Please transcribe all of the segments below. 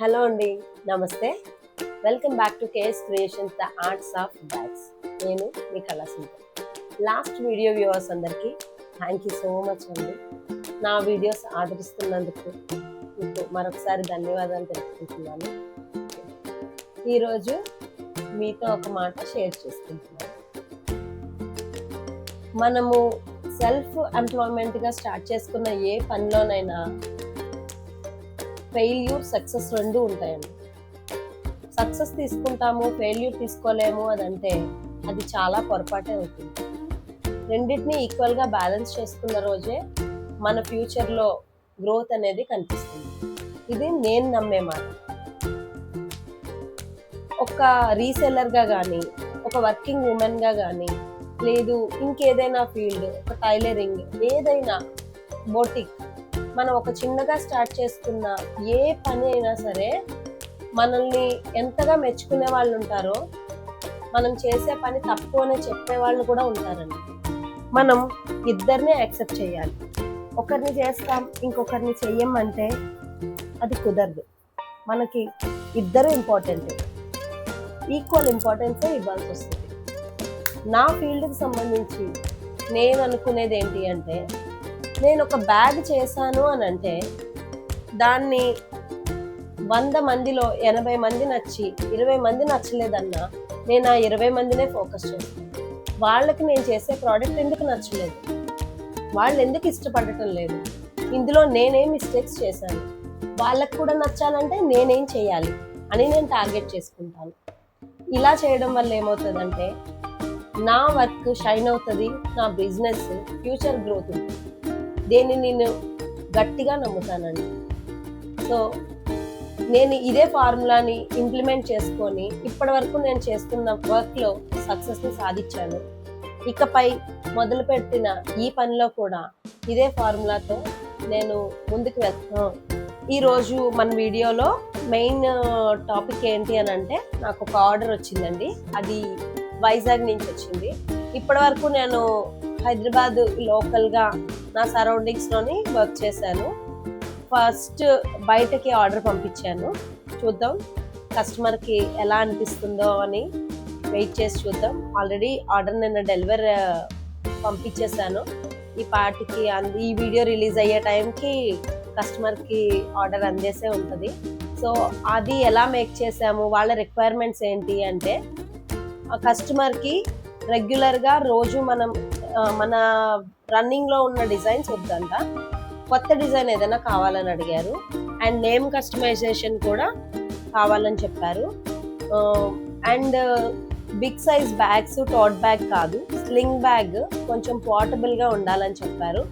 Hello అండి, నమస్తే. Welcome back to KS creations the arts of bags. నేను మీ కళాసుంట. Last video viewers అందరికీ thank you so much అండి. నా వీడియోస్ ఆదరిస్తున్నందుకు మీకు మరొకసారి ధన్యవాదాలు తెలుపుకుంటున్నాను. ఈరోజు మీతో ఒక మాట షేర్ చేసుకుంటున్నాను. మనము సెల్ఫ్ ఎంప్లాయ్మెంట్గా స్టార్ట్ చేసుకున్న ఏ పనిలోనైనా ఫెయిల్యూర్ సక్సెస్ రెండు ఉంటాయండి. సక్సెస్ తీసుకుంటాము, ఫెయిల్యూర్ తీసుకోలేము అదంటే అది చాలా పొరపాటే అవుతుంది. రెండింటినీ ఈక్వల్గా బ్యాలెన్స్ చేసుకున్న రోజే మన ఫ్యూచర్లో గ్రోత్ అనేది కనిపిస్తుంది. ఇది నేను నమ్మే మాట. ఒక రీసెల్లర్గా కానీ, ఒక వర్కింగ్ ఉమెన్గా కానీ, లేదు ఇంకేదైనా ఫీల్డ్, ఒక టైలరింగ్, ఏదైనా బోటిక్, మనం ఒక చిన్నగా స్టార్ట్ చేసుకున్న ఏ పని అయినా సరే మనల్ని ఎంతగా మెచ్చుకునే వాళ్ళు ఉంటారో, మనం చేసే పని తప్పు అని చెప్పే వాళ్ళు కూడా ఉంటారండి. మనం ఇద్దరినే యాక్సెప్ట్ చేయాలి. ఒకరిని చేస్తాం, ఇంకొకరిని చెయ్యమంటే అది కుదరదు. మనకి ఇద్దరు ఇంపార్టెంట్, ఈక్వల్ ఇంపార్టెన్సే ఇవ్వాల్సి వస్తుంది. నా ఫీల్డ్కి సంబంధించి నేను అనుకునేది ఏంటి అంటే, నేను ఒక బ్యాగ్ చేశాను అని అంటే దాన్ని 100 మందిలో 80 మంది నచ్చి 20 మంది నచ్చలేదన్నా నేను ఆ 20 మందినే ఫోకస్ చేస్తాను. వాళ్ళకి నేను చేసే ప్రోడక్ట్ ఎందుకు నచ్చలేదు, వాళ్ళు ఎందుకు ఇష్టపడటం లేదు, ఇందులో నేనేం మిస్టేక్స్ చేశాను, వాళ్ళకి కూడా నచ్చాలంటే నేనేం చేయాలి అని నేను టార్గెట్ చేసుకుంటాను. ఇలా చేయడం వల్ల ఏమవుతుందంటే నా వర్క్ షైన్ అవుతుంది, నా బిజినెస్ ఫ్యూచర్ గ్రోత్ ఉంటుంది. దీన్ని నేను గట్టిగా నమ్ముతానండి. సో నేను ఇదే ఫార్ములాని ఇంప్లిమెంట్ చేసుకొని ఇప్పటి వరకు నేను చేస్తున్న వర్క్లో సక్సెస్ని సాధించాను. ఇకపై మొదలుపెట్టిన ఈ పనిలో కూడా ఇదే ఫార్ములాతో నేను ముందుకు వెళ్తాను. ఈరోజు మన వీడియోలో మెయిన్ టాపిక్ ఏంటి అని అంటే, నాకు ఒక ఆర్డర్ వచ్చిందండి. అది వైజాగ్ నుంచి వచ్చింది. ఇప్పటి వరకు నేను హైదరాబాద్ లోకల్గా నా సరౌండింగ్స్లోని వర్క్ చేశాను. ఫస్ట్ బయటకి ఆర్డర్ పంపించాను. చూద్దాం కస్టమర్కి ఎలా అనిపిస్తుందో అని వెయిట్ చేసి చూద్దాం. ఆల్రెడీ ఆర్డర్ నిన్న డెలివర్ పంపించేశాను. ఈ పాటికి ఈ వీడియో రిలీజ్ అయ్యే టైంకి కస్టమర్కి ఆర్డర్ అందేసే ఉంటుంది. సో అది ఎలా మేక్ చేసాము, వాళ్ళ రిక్వైర్మెంట్స్ ఏంటి అంటే, కస్టమర్కి రెగ్యులర్గా రోజు మన రన్నింగ్లో ఉన్న డిజైన్స్ వద్దంట, కొత్త డిజైన్ ఏదైనా కావాలని అడిగారు. అండ్ నేమ్ కస్టమైజేషన్ కూడా కావాలని చెప్పారు. And big size bags, tote bag కాదు, స్లింగ్ బ్యాగ్ కొంచెం పోర్టబుల్గా ఉండాలని చెప్పారు.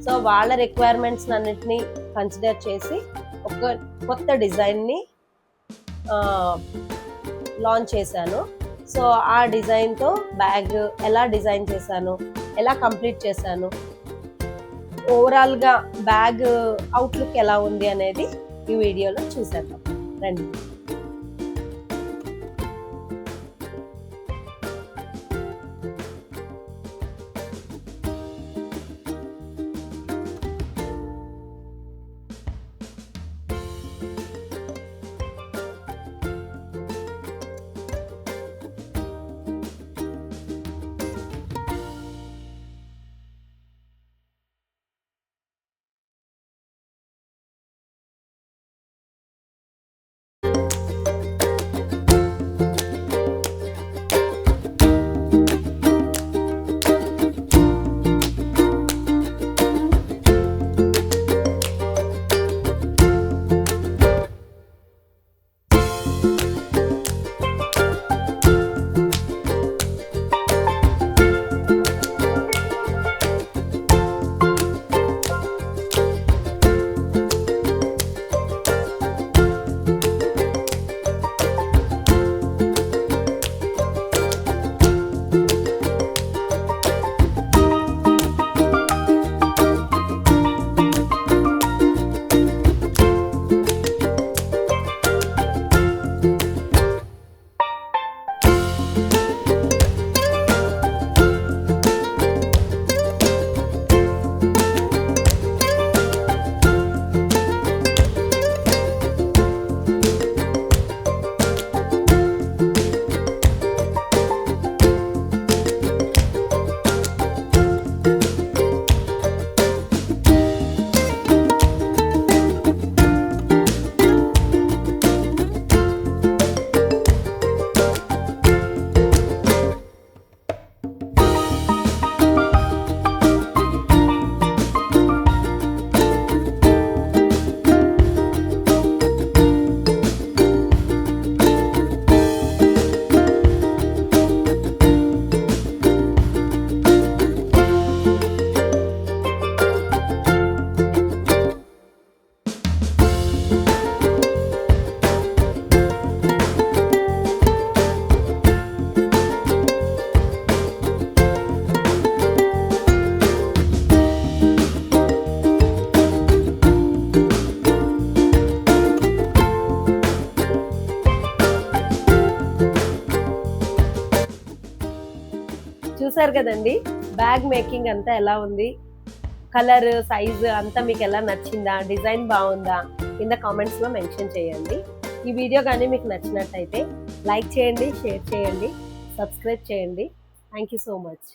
సో వాళ్ళ రిక్వైర్మెంట్స్ అన్నిటినీ కన్సిడర్ చేసి ఒక కొత్త డిజైన్ని లాంచ్ చేశాను. సో ఆ డిజైన్తో బ్యాగ్ ఎలా డిజైన్ చేశాను, ఎలా కంప్లీట్ చేశాను, ఓవరాల్గా బ్యాగ్ అవుట్లుక్ ఎలా ఉంది అనేది ఈ వీడియోలో చూసేద్దాం రండి. చూసారు కదండి బ్యాగ్ మేకింగ్ అంతా ఎలా ఉంది, కలర్ సైజ్ అంతా మీకు ఎలా నచ్చిందా, డిజైన్ బాగుందా కింద కామెంట్స్లో మెన్షన్ చేయండి. ఈ వీడియో కానీ మీకు నచ్చినట్టయితే లైక్ చేయండి, షేర్ చేయండి, సబ్స్క్రైబ్ చేయండి. Thank you so much.